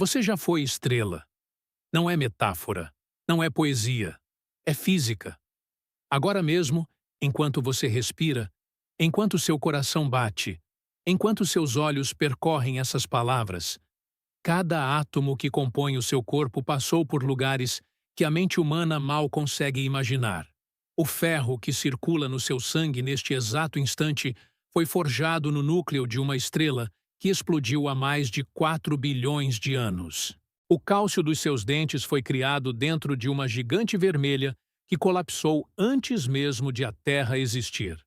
Você já foi estrela. Não é metáfora, não é poesia, é física. Agora mesmo, enquanto você respira, enquanto seu coração bate, enquanto seus olhos percorrem essas palavras, cada átomo que compõe o seu corpo passou por lugares que a mente humana mal consegue imaginar. O ferro que circula no seu sangue neste exato instante foi forjado no núcleo de uma estrela que explodiu há mais de 4 bilhões de anos. O cálcio dos seus dentes foi criado dentro de uma gigante vermelha que colapsou antes mesmo de a Terra existir.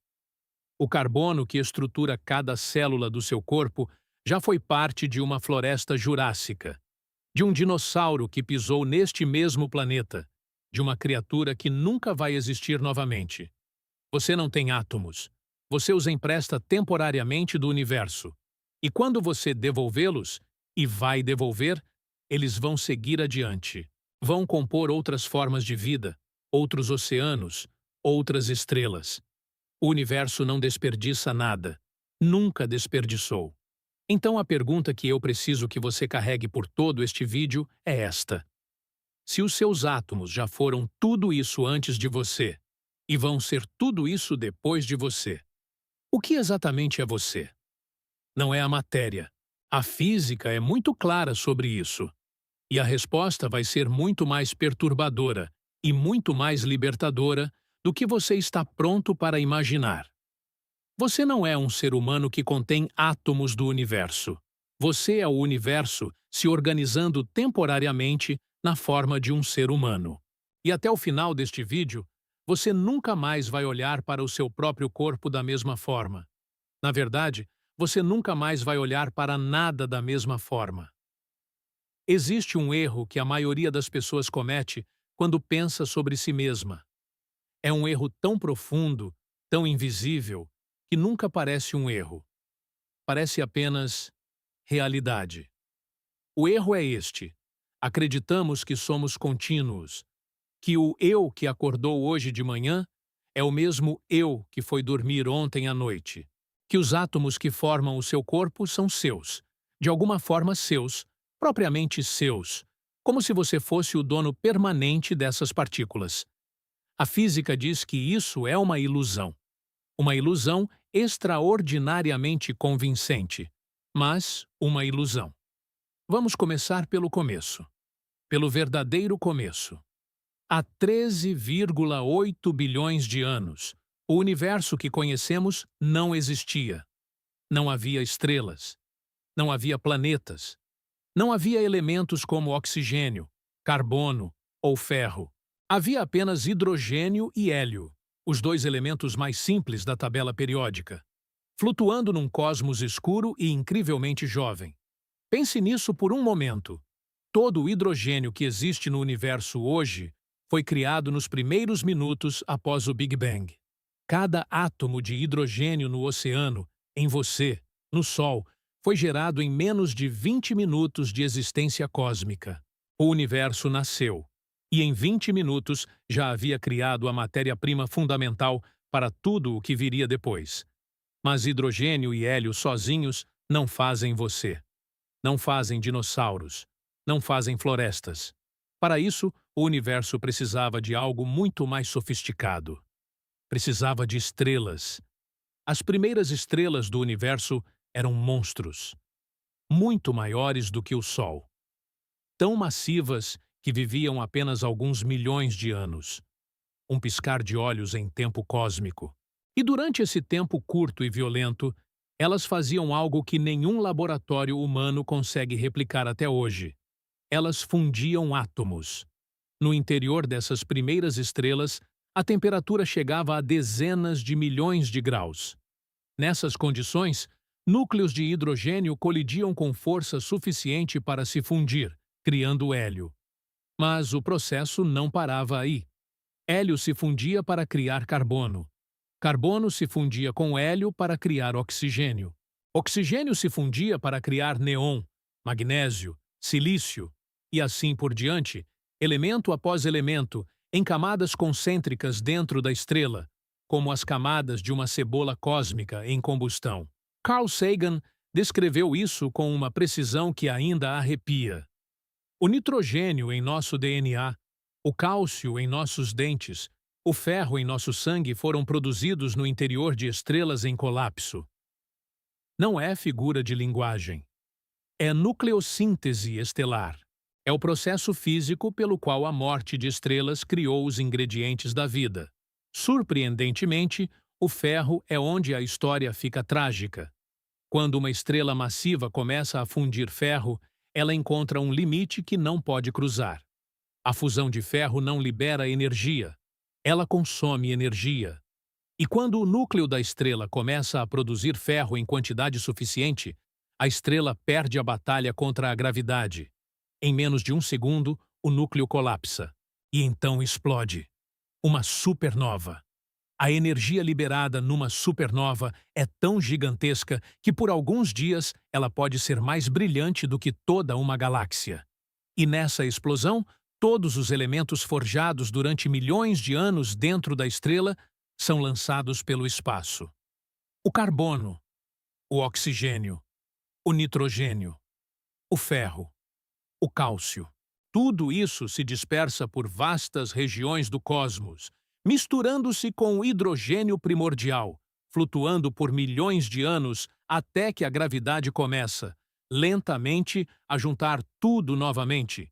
O carbono que estrutura cada célula do seu corpo já foi parte de uma floresta jurássica, de um dinossauro que pisou neste mesmo planeta, de uma criatura que nunca vai existir novamente. Você não tem átomos. Você os empresta temporariamente do universo. E quando você devolvê-los, e vai devolver, eles vão seguir adiante. Vão compor outras formas de vida, outros oceanos, outras estrelas. O universo não desperdiça nada. Nunca desperdiçou. Então a pergunta que eu preciso que você carregue por todo este vídeo é esta. Se os seus átomos já foram tudo isso antes de você, e vão ser tudo isso depois de você, o que exatamente é você? Não é a matéria. A física é muito clara sobre isso. E a resposta vai ser muito mais perturbadora e muito mais libertadora do que você está pronto para imaginar. Você não é um ser humano que contém átomos do universo. Você é o universo se organizando temporariamente na forma de um ser humano. E até o final deste vídeo, você nunca mais vai olhar para o seu próprio corpo da mesma forma. Na verdade, você nunca mais vai olhar para nada da mesma forma. Existe um erro que a maioria das pessoas comete quando pensa sobre si mesma. É um erro tão profundo, tão invisível, que nunca parece um erro. Parece apenas realidade. O erro é este. Acreditamos que somos contínuos, que o eu que acordou hoje de manhã é o mesmo eu que foi dormir ontem à noite, que os átomos que formam o seu corpo são seus, de alguma forma seus, propriamente seus, como se você fosse o dono permanente dessas partículas. A física diz que isso é uma ilusão extraordinariamente convincente, mas uma ilusão. Vamos começar pelo começo, pelo verdadeiro começo. Há 13,8 bilhões de anos, o universo que conhecemos não existia. Não havia estrelas, não havia planetas, não havia elementos como oxigênio, carbono ou ferro. Havia apenas hidrogênio e hélio, os dois elementos mais simples da tabela periódica, flutuando num cosmos escuro e incrivelmente jovem. Pense nisso por um momento. Todo o hidrogênio que existe no universo hoje foi criado nos primeiros minutos após o Big Bang. Cada átomo de hidrogênio no oceano, em você, no Sol, foi gerado em menos de 20 minutos de existência cósmica. O universo nasceu, e em 20 minutos já havia criado a matéria-prima fundamental para tudo o que viria depois. Mas hidrogênio e hélio sozinhos não fazem você. Não fazem dinossauros. Não fazem florestas. Para isso, o universo precisava de algo muito mais sofisticado. Precisava de estrelas. As primeiras estrelas do universo eram monstros, muito maiores do que o Sol. Tão massivas que viviam apenas alguns milhões de anos. Um piscar de olhos em tempo cósmico. E durante esse tempo curto e violento, elas faziam algo que nenhum laboratório humano consegue replicar até hoje. Elas fundiam átomos. No interior dessas primeiras estrelas, a temperatura chegava a dezenas de milhões de graus. Nessas condições, núcleos de hidrogênio colidiam com força suficiente para se fundir, criando hélio. Mas o processo não parava aí. Hélio se fundia para criar carbono. Carbono se fundia com hélio para criar oxigênio. Oxigênio se fundia para criar neon, magnésio, silício, e assim por diante, elemento após elemento, em camadas concêntricas dentro da estrela, como as camadas de uma cebola cósmica em combustão. Carl Sagan descreveu isso com uma precisão que ainda arrepia. O nitrogênio em nosso DNA, o cálcio em nossos dentes, o ferro em nosso sangue foram produzidos no interior de estrelas em colapso. Não é figura de linguagem. É nucleossíntese estelar. É o processo físico pelo qual a morte de estrelas criou os ingredientes da vida. Surpreendentemente, o ferro é onde a história fica trágica. Quando uma estrela massiva começa a fundir ferro, ela encontra um limite que não pode cruzar. A fusão de ferro não libera energia. Ela consome energia. E quando o núcleo da estrela começa a produzir ferro em quantidade suficiente, a estrela perde a batalha contra a gravidade. Em menos de um segundo, o núcleo colapsa. E então explode. Uma supernova. A energia liberada numa supernova é tão gigantesca que por alguns dias ela pode ser mais brilhante do que toda uma galáxia. E nessa explosão, todos os elementos forjados durante milhões de anos dentro da estrela são lançados pelo espaço. O carbono, o oxigênio, o nitrogênio, o ferro, o cálcio. Tudo isso se dispersa por vastas regiões do cosmos, misturando-se com o hidrogênio primordial, flutuando por milhões de anos até que a gravidade começa, lentamente, a juntar tudo novamente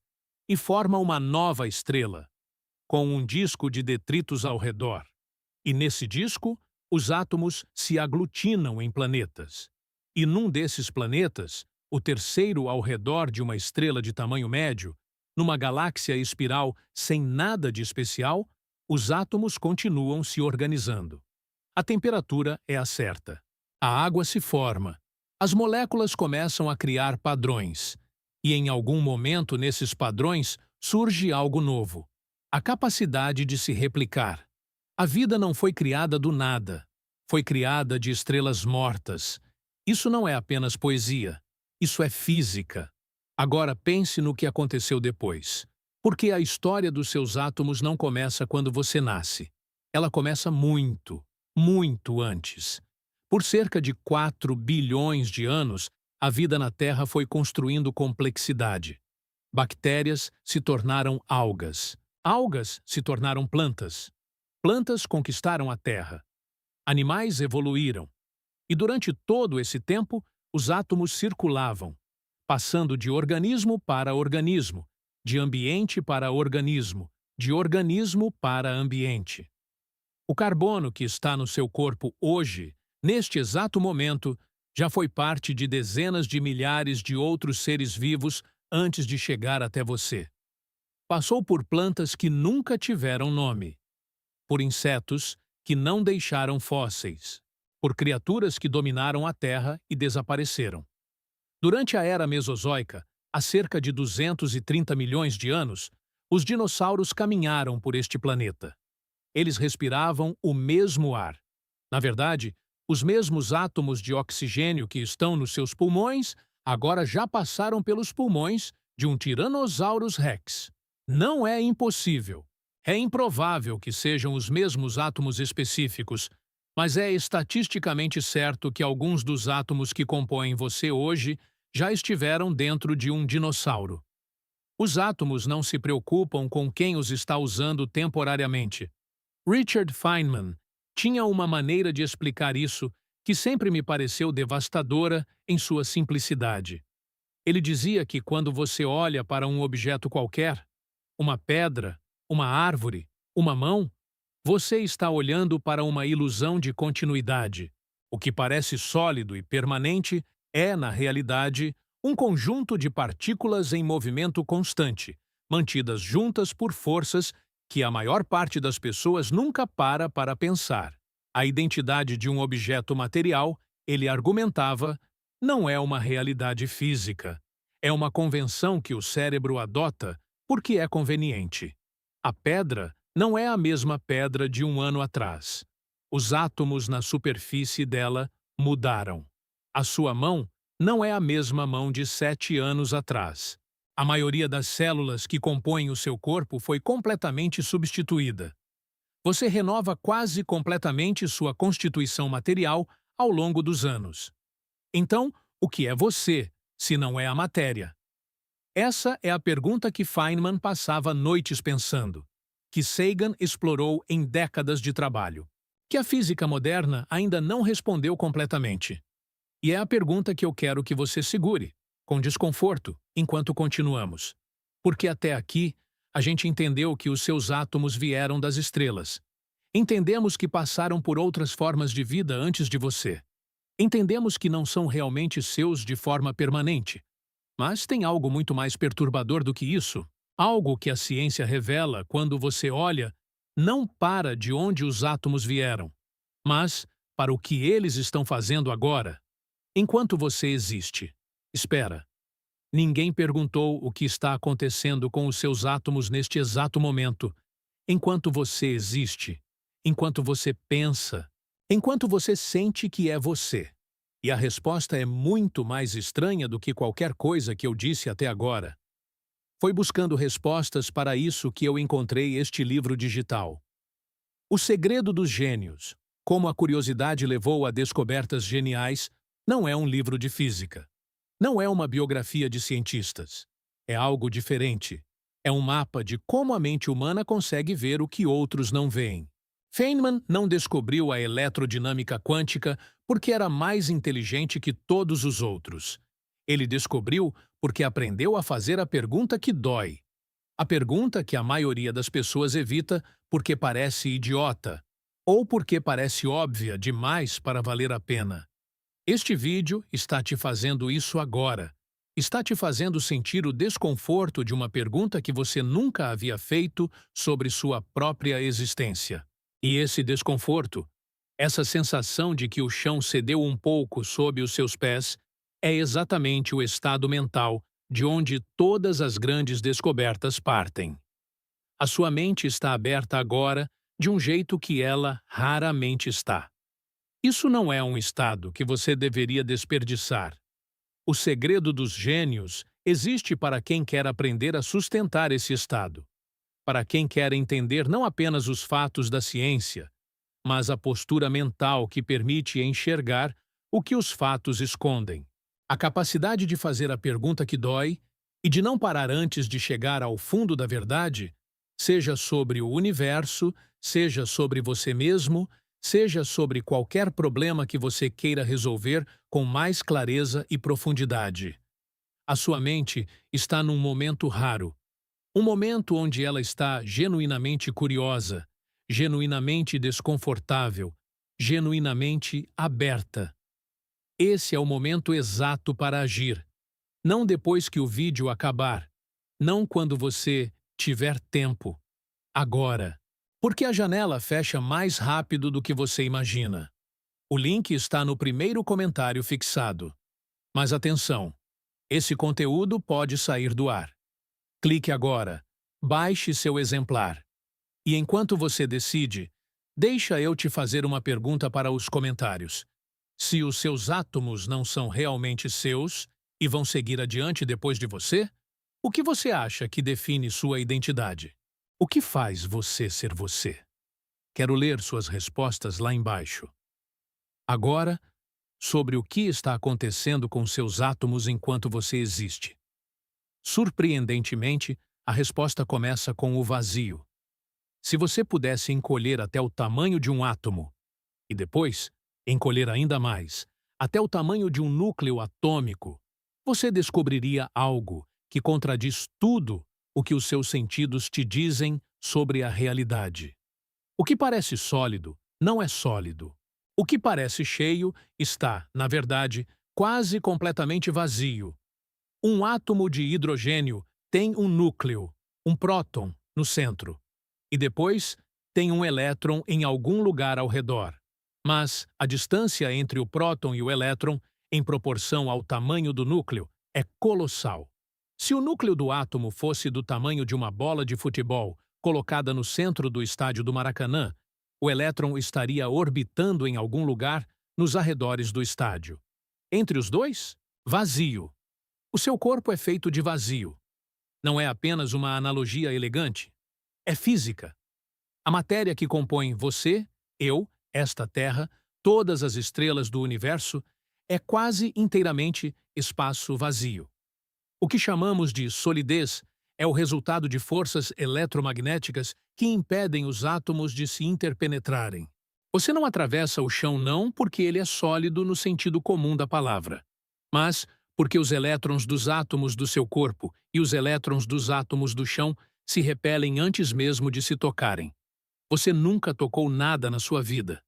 e forma uma nova estrela, com um disco de detritos ao redor. E nesse disco, os átomos se aglutinam em planetas. E num desses planetas, o terceiro ao redor de uma estrela de tamanho médio, numa galáxia espiral sem nada de especial, os átomos continuam se organizando. A temperatura é a certa. A água se forma. As moléculas começam a criar padrões. E em algum momento nesses padrões surge algo novo. A capacidade de se replicar. A vida não foi criada do nada. Foi criada de estrelas mortas. Isso não é apenas poesia. Isso é física. Agora pense no que aconteceu depois. Porque a história dos seus átomos não começa quando você nasce. Ela começa muito, muito antes. Por cerca de 4 bilhões de anos, a vida na Terra foi construindo complexidade. Bactérias se tornaram algas. Algas se tornaram plantas. Plantas conquistaram a Terra. Animais evoluíram. E durante todo esse tempo, os átomos circulavam, passando de organismo para organismo, de ambiente para organismo, de organismo para ambiente. O carbono que está no seu corpo hoje, neste exato momento, já foi parte de dezenas de milhares de outros seres vivos antes de chegar até você. Passou por plantas que nunca tiveram nome, por insetos que não deixaram fósseis, por criaturas que dominaram a Terra e desapareceram. Durante a Era Mesozoica, há cerca de 230 milhões de anos, os dinossauros caminharam por este planeta. Eles respiravam o mesmo ar. Na verdade, os mesmos átomos de oxigênio que estão nos seus pulmões agora já passaram pelos pulmões de um Tyrannosaurus Rex. Não é impossível. É improvável que sejam os mesmos átomos específicos, mas é estatisticamente certo que alguns dos átomos que compõem você hoje já estiveram dentro de um dinossauro. Os átomos não se preocupam com quem os está usando temporariamente. Richard Feynman tinha uma maneira de explicar isso que sempre me pareceu devastadora em sua simplicidade. Ele dizia que quando você olha para um objeto qualquer, uma pedra, uma árvore, uma mão, você está olhando para uma ilusão de continuidade. O que parece sólido e permanente é, na realidade, um conjunto de partículas em movimento constante, mantidas juntas por forças que a maior parte das pessoas nunca para pensar. A identidade de um objeto material, ele argumentava, não é uma realidade física. É uma convenção que o cérebro adota porque é conveniente. A pedra não é a mesma pedra de um ano atrás. Os átomos na superfície dela mudaram. A sua mão não é a mesma mão de 7 anos atrás. A maioria das células que compõem o seu corpo foi completamente substituída. Você renova quase completamente sua constituição material ao longo dos anos. Então, o que é você, se não é a matéria? Essa é a pergunta que Feynman passava noites pensando, que Sagan explorou em décadas de trabalho, que a física moderna ainda não respondeu completamente. E é a pergunta que eu quero que você segure, com desconforto, enquanto continuamos. Porque até aqui, a gente entendeu que os seus átomos vieram das estrelas. Entendemos que passaram por outras formas de vida antes de você. Entendemos que não são realmente seus de forma permanente. Mas tem algo muito mais perturbador do que isso. Algo que a ciência revela quando você olha não para de onde os átomos vieram, mas para o que eles estão fazendo agora, enquanto você existe. Espera. Ninguém perguntou o que está acontecendo com os seus átomos neste exato momento. Enquanto você existe, enquanto você pensa, enquanto você sente que é você. E a resposta é muito mais estranha do que qualquer coisa que eu disse até agora. Foi buscando respostas para isso que eu encontrei este livro digital. O Segredo dos Gênios, como a curiosidade levou a descobertas geniais, não é um livro de física. Não é uma biografia de cientistas. É algo diferente. É um mapa de como a mente humana consegue ver o que outros não veem. Feynman não descobriu a eletrodinâmica quântica porque era mais inteligente que todos os outros. Ele descobriu porque aprendeu a fazer a pergunta que dói. A pergunta que a maioria das pessoas evita porque parece idiota, ou porque parece óbvia demais para valer a pena. Este vídeo está te fazendo isso agora. Está te fazendo sentir o desconforto de uma pergunta que você nunca havia feito sobre sua própria existência. E esse desconforto, essa sensação de que o chão cedeu um pouco sob os seus pés, é exatamente o estado mental de onde todas as grandes descobertas partem. A sua mente está aberta agora de um jeito que ela raramente está. Isso não é um estado que você deveria desperdiçar. O segredo dos gênios existe para quem quer aprender a sustentar esse estado, para quem quer entender não apenas os fatos da ciência, mas a postura mental que permite enxergar o que os fatos escondem. A capacidade de fazer a pergunta que dói e de não parar antes de chegar ao fundo da verdade, seja sobre o universo, seja sobre você mesmo, seja sobre qualquer problema que você queira resolver com mais clareza e profundidade. A sua mente está num momento raro, um momento onde ela está genuinamente curiosa, genuinamente desconfortável, genuinamente aberta. Esse é o momento exato para agir. Não depois que o vídeo acabar. Não quando você tiver tempo. Agora. Porque a janela fecha mais rápido do que você imagina. O link está no primeiro comentário fixado. Mas atenção, esse conteúdo pode sair do ar. Clique agora. Baixe seu exemplar. E enquanto você decide, deixa eu te fazer uma pergunta para os comentários. Se os seus átomos não são realmente seus e vão seguir adiante depois de você, o que você acha que define sua identidade? O que faz você ser você? Quero ler suas respostas lá embaixo. Agora, sobre o que está acontecendo com seus átomos enquanto você existe. Surpreendentemente, a resposta começa com o vazio. Se você pudesse encolher até o tamanho de um átomo, e depois encolher ainda mais, até o tamanho de um núcleo atômico, você descobriria algo que contradiz tudo o que os seus sentidos te dizem sobre a realidade. O que parece sólido não é sólido. O que parece cheio está, na verdade, quase completamente vazio. Um átomo de hidrogênio tem um núcleo, um próton, no centro. E depois tem um elétron em algum lugar ao redor. Mas a distância entre o próton e o elétron, em proporção ao tamanho do núcleo, é colossal. Se o núcleo do átomo fosse do tamanho de uma bola de futebol colocada no centro do estádio do Maracanã, o elétron estaria orbitando em algum lugar nos arredores do estádio. Entre os dois, vazio. O seu corpo é feito de vazio. Não é apenas uma analogia elegante. É física. A matéria que compõe você, eu, esta Terra, todas as estrelas do universo, é quase inteiramente espaço vazio. O que chamamos de solidez é o resultado de forças eletromagnéticas que impedem os átomos de se interpenetrarem. Você não atravessa o chão não porque ele é sólido no sentido comum da palavra, mas porque os elétrons dos átomos do seu corpo e os elétrons dos átomos do chão se repelem antes mesmo de se tocarem. Você nunca tocou nada na sua vida.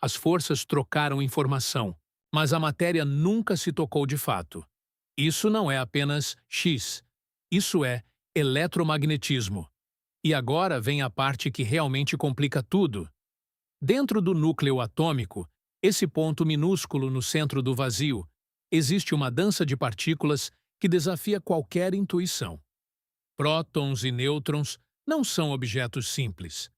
As forças trocaram informação, mas a matéria nunca se tocou de fato. Isso não é apenas X, isso é eletromagnetismo. E agora vem a parte que realmente complica tudo. Dentro do núcleo atômico, esse ponto minúsculo no centro do vazio, existe uma dança de partículas que desafia qualquer intuição. Prótons e nêutrons não são objetos simples.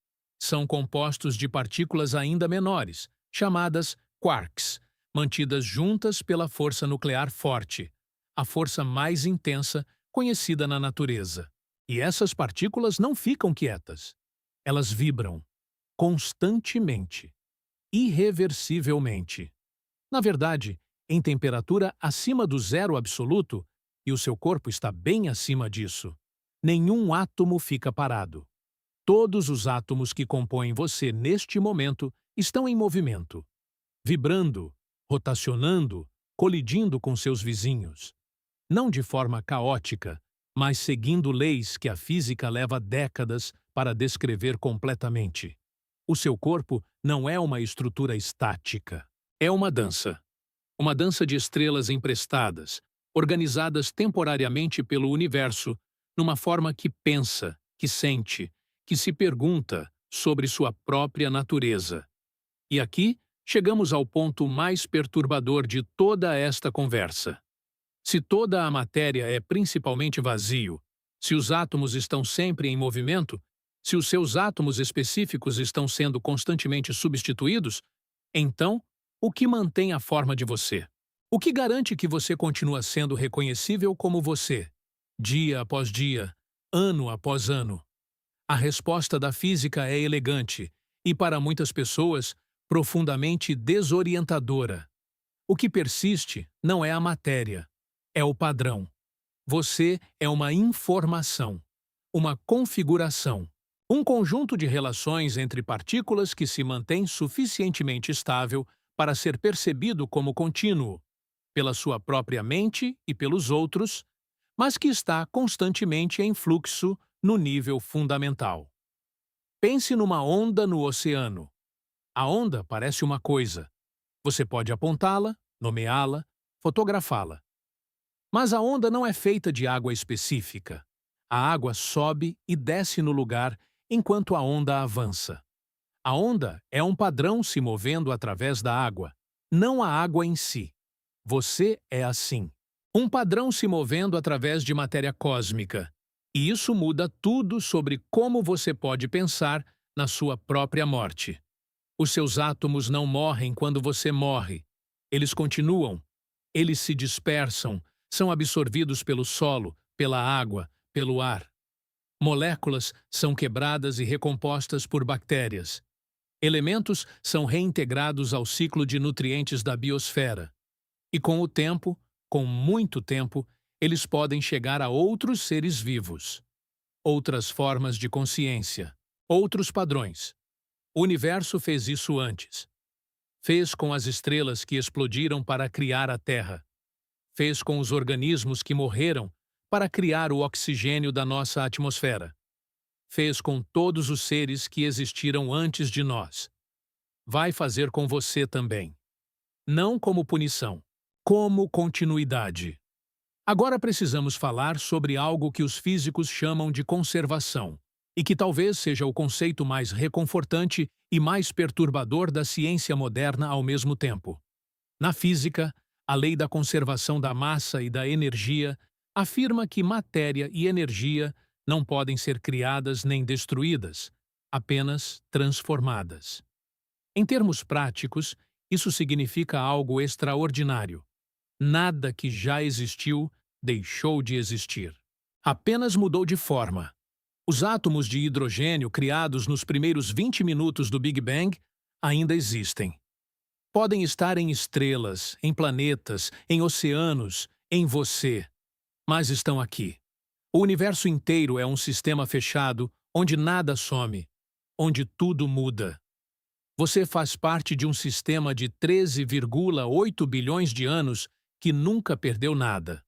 São compostos de partículas ainda menores, chamadas quarks, mantidas juntas pela força nuclear forte, a força mais intensa conhecida na natureza. E essas partículas não ficam quietas. Elas vibram, constantemente, irreversivelmente. Na verdade, em temperatura acima do zero absoluto, e o seu corpo está bem acima disso, nenhum átomo fica parado. Todos os átomos que compõem você neste momento estão em movimento, vibrando, rotacionando, colidindo com seus vizinhos. Não de forma caótica, mas seguindo leis que a física leva décadas para descrever completamente. O seu corpo não é uma estrutura estática. É uma dança. Uma dança de estrelas emprestadas, organizadas temporariamente pelo universo, numa forma que pensa, que sente, que se pergunta sobre sua própria natureza. E aqui chegamos ao ponto mais perturbador de toda esta conversa. Se toda a matéria é principalmente vazio, se os átomos estão sempre em movimento, se os seus átomos específicos estão sendo constantemente substituídos, então, o que mantém a forma de você? O que garante que você continua sendo reconhecível como você, dia após dia, ano após ano? A resposta da física é elegante e, para muitas pessoas, profundamente desorientadora. O que persiste não é a matéria, é o padrão. Você é uma informação, uma configuração, um conjunto de relações entre partículas que se mantém suficientemente estável para ser percebido como contínuo, pela sua própria mente e pelos outros, mas que está constantemente em fluxo no nível fundamental. Pense numa onda no oceano. A onda parece uma coisa. Você pode apontá-la, nomeá-la, fotografá-la. Mas a onda não é feita de água específica. A água sobe e desce no lugar enquanto a onda avança. A onda é um padrão se movendo através da água, não a água em si. Você é assim. Um padrão se movendo através de matéria cósmica. E isso muda tudo sobre como você pode pensar na sua própria morte. Os seus átomos não morrem quando você morre. Eles continuam. Eles se dispersam, são absorvidos pelo solo, pela água, pelo ar. Moléculas são quebradas e recompostas por bactérias. Elementos são reintegrados ao ciclo de nutrientes da biosfera. E com o tempo, com muito tempo, eles podem chegar a outros seres vivos. Outras formas de consciência, outros padrões. O universo fez isso antes. Fez com as estrelas que explodiram para criar a Terra. Fez com os organismos que morreram para criar o oxigênio da nossa atmosfera. Fez com todos os seres que existiram antes de nós. Vai fazer com você também. Não como punição, como continuidade. Agora precisamos falar sobre algo que os físicos chamam de conservação, e que talvez seja o conceito mais reconfortante e mais perturbador da ciência moderna ao mesmo tempo. Na física, a lei da conservação da massa e da energia afirma que matéria e energia não podem ser criadas nem destruídas, apenas transformadas. Em termos práticos, isso significa algo extraordinário. Nada que já existiu deixou de existir. Apenas mudou de forma. Os átomos de hidrogênio criados nos primeiros 20 minutos do Big Bang ainda existem. Podem estar em estrelas, em planetas, em oceanos, em você. mas estão aqui. O universo inteiro é um sistema fechado onde nada some, onde tudo muda. Você faz parte de um sistema de 13,8 bilhões de anos que nunca perdeu nada.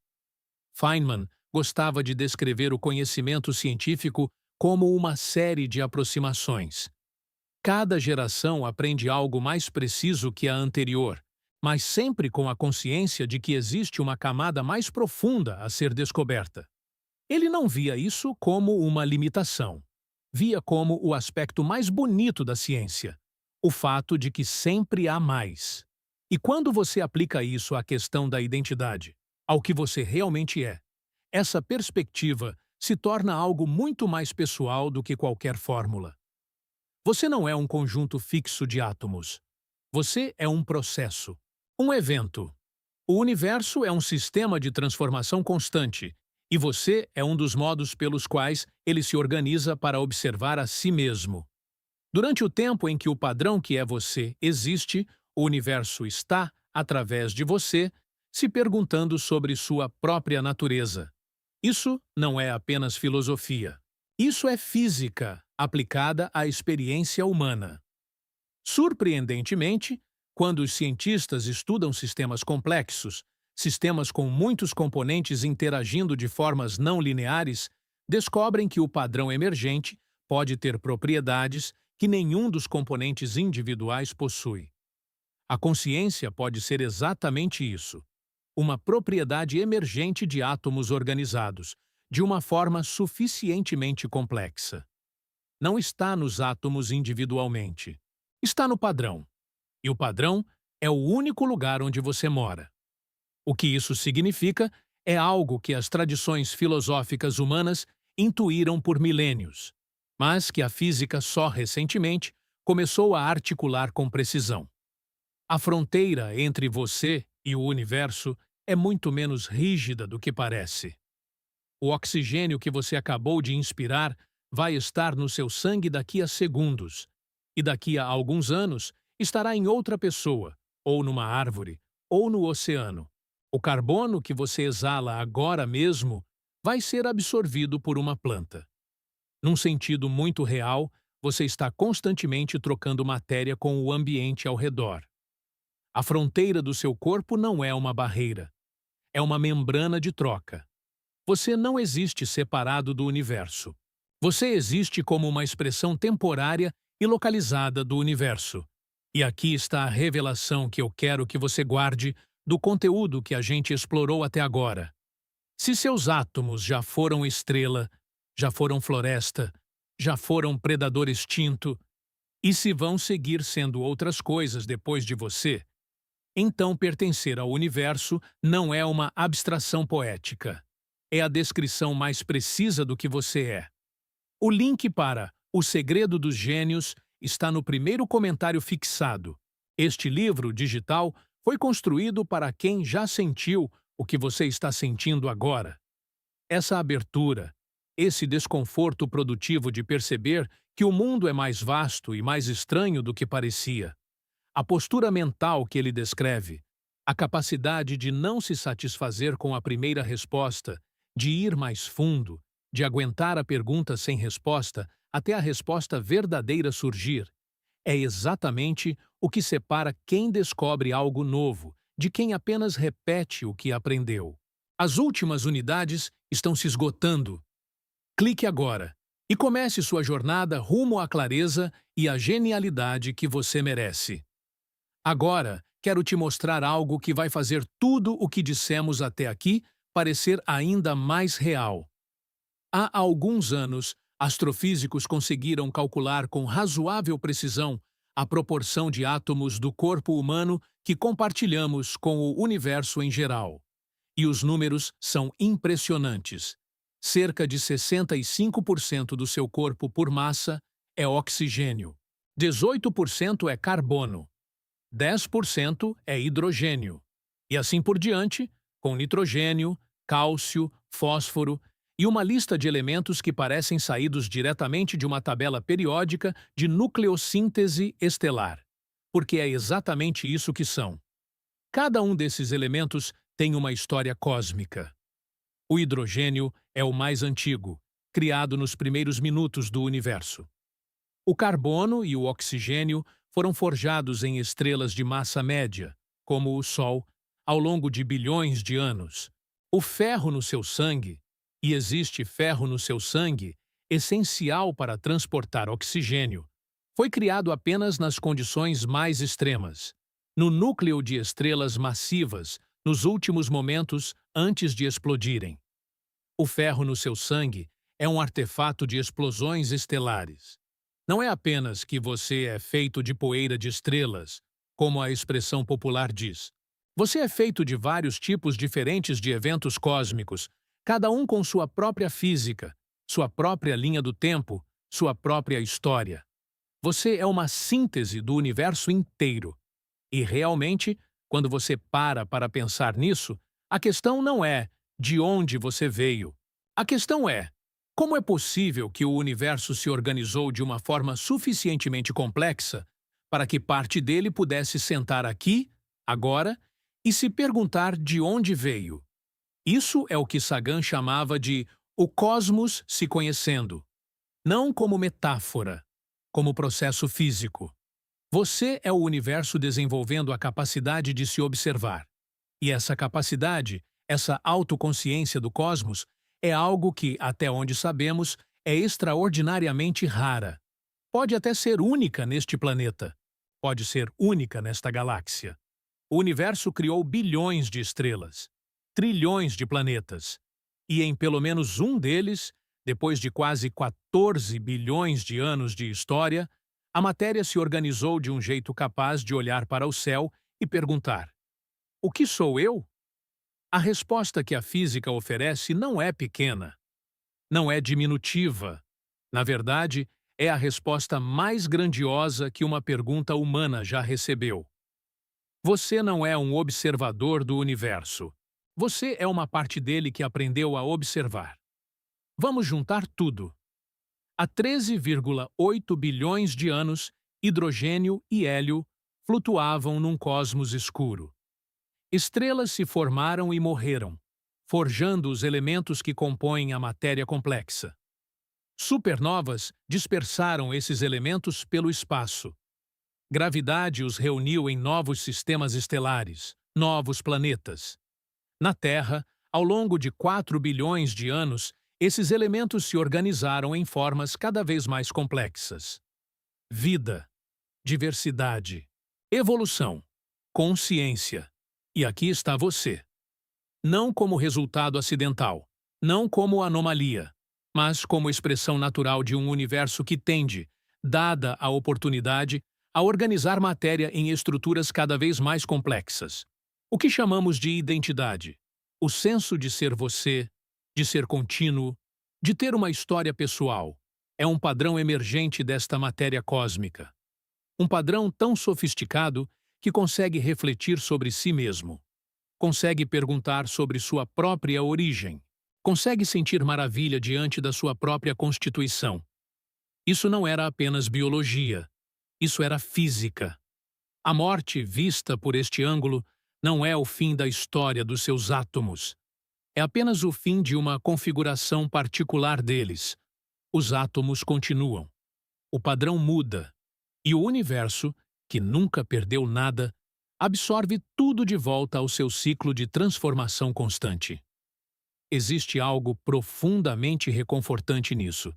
Feynman gostava de descrever o conhecimento científico como uma série de aproximações. Cada geração aprende algo mais preciso que a anterior, mas sempre com a consciência de que existe uma camada mais profunda a ser descoberta. Ele não via isso como uma limitação. Via como o aspecto mais bonito da ciência, o fato de que sempre há mais. E quando você aplica isso à questão da identidade, ao que você realmente é, essa perspectiva se torna algo muito mais pessoal do que qualquer fórmula. Você não é um conjunto fixo de átomos. Você é um processo, um evento. O universo é um sistema de transformação constante, e você é um dos modos pelos quais ele se organiza para observar a si mesmo. Durante o tempo em que o padrão que é você existe, o universo está, através de você, se perguntando sobre sua própria natureza. Isso não é apenas filosofia. Isso é física, aplicada à experiência humana. Surpreendentemente, quando os cientistas estudam sistemas complexos, sistemas com muitos componentes interagindo de formas não lineares, descobrem que o padrão emergente pode ter propriedades que nenhum dos componentes individuais possui. A consciência pode ser exatamente isso, uma propriedade emergente de átomos organizados, de uma forma suficientemente complexa. Não está nos átomos individualmente. Está no padrão. E o padrão é o único lugar onde você mora. O que isso significa é algo que as tradições filosóficas humanas intuíram por milênios, mas que a física só recentemente começou a articular com precisão. A fronteira entre você e o universo é muito menos rígida do que parece. O oxigênio que você acabou de inspirar vai estar no seu sangue daqui a segundos, e daqui a alguns anos estará em outra pessoa, ou numa árvore, ou no oceano. O carbono que você exala agora mesmo vai ser absorvido por uma planta. Num sentido muito real, você está constantemente trocando matéria com o ambiente ao redor. A fronteira do seu corpo não é uma barreira, é uma membrana de troca. Você não existe separado do universo. Você existe como uma expressão temporária e localizada do universo. E aqui está a revelação que eu quero que você guarde do conteúdo que a gente explorou até agora. Se seus átomos já foram estrela, já foram floresta, já foram predador extinto, e se vão seguir sendo outras coisas depois de você, então pertencer ao universo não é uma abstração poética. É a descrição mais precisa do que você é. O link para O Segredo dos Gênios está no primeiro comentário fixado. Este livro digital foi construído para quem já sentiu o que você está sentindo agora. Essa abertura, esse desconforto produtivo de perceber que o mundo é mais vasto e mais estranho do que parecia. A postura mental que ele descreve, a capacidade de não se satisfazer com a primeira resposta, de ir mais fundo, de aguentar a pergunta sem resposta até a resposta verdadeira surgir, é exatamente o que separa quem descobre algo novo de quem apenas repete o que aprendeu. As últimas unidades estão se esgotando. Clique agora e comece sua jornada rumo à clareza e à genialidade que você merece. Agora, quero te mostrar algo que vai fazer tudo o que dissemos até aqui parecer ainda mais real. Há alguns anos, astrofísicos conseguiram calcular com razoável precisão a proporção de átomos do corpo humano que compartilhamos com o universo em geral. E os números são impressionantes. Cerca de 65% do seu corpo por massa é oxigênio, 18% é carbono, 10% é hidrogênio, e assim por diante, com nitrogênio, cálcio, fósforo e uma lista de elementos que parecem saídos diretamente de uma tabela periódica de nucleossíntese estelar, porque é exatamente isso que são. Cada um desses elementos tem uma história cósmica. O hidrogênio é o mais antigo, criado nos primeiros minutos do universo. O carbono e o oxigênio foram forjados em estrelas de massa média, como o Sol, ao longo de bilhões de anos. O ferro no seu sangue, e existe ferro no seu sangue, essencial para transportar oxigênio, foi criado apenas nas condições mais extremas, no núcleo de estrelas massivas, nos últimos momentos antes de explodirem. O ferro no seu sangue é um artefato de explosões estelares. Não é apenas que você é feito de poeira de estrelas, como a expressão popular diz. Você é feito de vários tipos diferentes de eventos cósmicos, cada um com sua própria física, sua própria linha do tempo, sua própria história. Você é uma síntese do universo inteiro. E realmente, quando você para pensar nisso, a questão não é de onde você veio. A questão é: como é possível que o universo se organizou de uma forma suficientemente complexa para que parte dele pudesse sentar aqui, agora, e se perguntar de onde veio? Isso é o que Sagan chamava de o cosmos se conhecendo. Não como metáfora, como processo físico. Você é o universo desenvolvendo a capacidade de se observar. E essa capacidade, essa autoconsciência do cosmos, é algo que, até onde sabemos, é extraordinariamente rara. Pode até ser única neste planeta. Pode ser única nesta galáxia. O universo criou bilhões de estrelas, trilhões de planetas. E em pelo menos um deles, depois de quase 14 bilhões de anos de história, a matéria se organizou de um jeito capaz de olhar para o céu e perguntar: o que sou eu? A resposta que a física oferece não é pequena, não é diminutiva. Na verdade, é a resposta mais grandiosa que uma pergunta humana já recebeu. Você não é um observador do universo. Você é uma parte dele que aprendeu a observar. Vamos juntar tudo. Há 13,8 bilhões de anos, hidrogênio e hélio flutuavam num cosmos escuro. Estrelas se formaram e morreram, forjando os elementos que compõem a matéria complexa. Supernovas dispersaram esses elementos pelo espaço. Gravidade os reuniu em novos sistemas estelares, novos planetas. Na Terra, ao longo de 4 bilhões de anos, esses elementos se organizaram em formas cada vez mais complexas. Vida, diversidade, evolução, consciência. E aqui está você. Não como resultado acidental, não como anomalia, mas como expressão natural de um universo que tende, dada a oportunidade, a organizar matéria em estruturas cada vez mais complexas. O que chamamos de identidade. O senso de ser você, de ser contínuo, de ter uma história pessoal, é um padrão emergente desta matéria cósmica. Um padrão tão sofisticado que consegue refletir sobre si mesmo. Consegue perguntar sobre sua própria origem. Consegue sentir maravilha diante da sua própria constituição. Isso não era apenas biologia. Isso era física. A morte, vista por este ângulo, não é o fim da história dos seus átomos. É apenas o fim de uma configuração particular deles. Os átomos continuam. O padrão muda. E o universo, que nunca perdeu nada, absorve tudo de volta ao seu ciclo de transformação constante. Existe algo profundamente reconfortante nisso,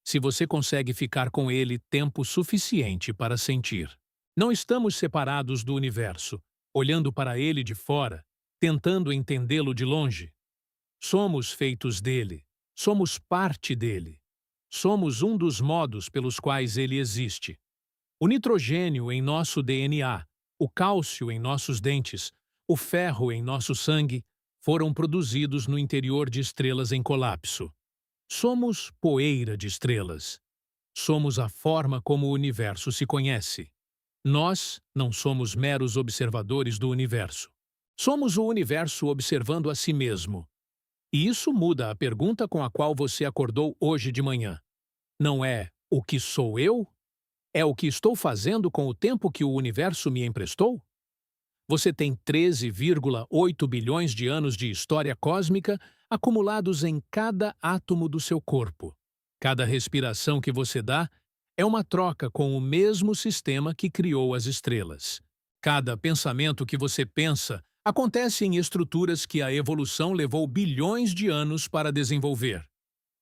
se você consegue ficar com ele tempo suficiente para sentir. Não estamos separados do universo, olhando para ele de fora, tentando entendê-lo de longe. Somos feitos dele, somos parte dele. Somos um dos modos pelos quais ele existe. O nitrogênio em nosso DNA, o cálcio em nossos dentes, o ferro em nosso sangue, foram produzidos no interior de estrelas em colapso. Somos poeira de estrelas. Somos a forma como o universo se conhece. Nós não somos meros observadores do universo. Somos o universo observando a si mesmo. E isso muda a pergunta com a qual você acordou hoje de manhã. Não é o que sou eu? É o que estou fazendo com o tempo que o universo me emprestou? Você tem 13,8 bilhões de anos de história cósmica acumulados em cada átomo do seu corpo. Cada respiração que você dá é uma troca com o mesmo sistema que criou as estrelas. Cada pensamento que você pensa acontece em estruturas que a evolução levou bilhões de anos para desenvolver.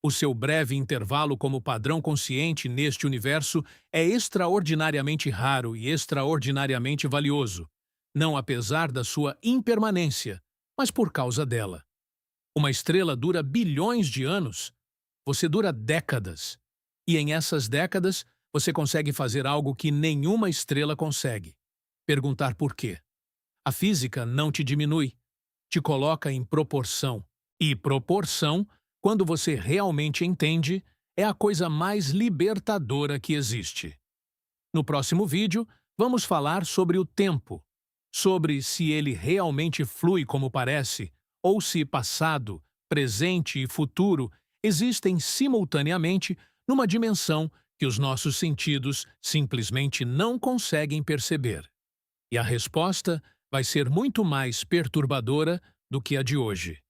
O seu breve intervalo como padrão consciente neste universo é extraordinariamente raro e extraordinariamente valioso, não apesar da sua impermanência, mas por causa dela. Uma estrela dura bilhões de anos, você dura décadas. E em essas décadas, você consegue fazer algo que nenhuma estrela consegue. Perguntar por quê. A física não te diminui, te coloca em proporção. E proporção, quando você realmente entende, é a coisa mais libertadora que existe. No próximo vídeo, vamos falar sobre o tempo, sobre se ele realmente flui como parece, ou se passado, presente e futuro existem simultaneamente numa dimensão que os nossos sentidos simplesmente não conseguem perceber. E a resposta vai ser muito mais perturbadora do que a de hoje.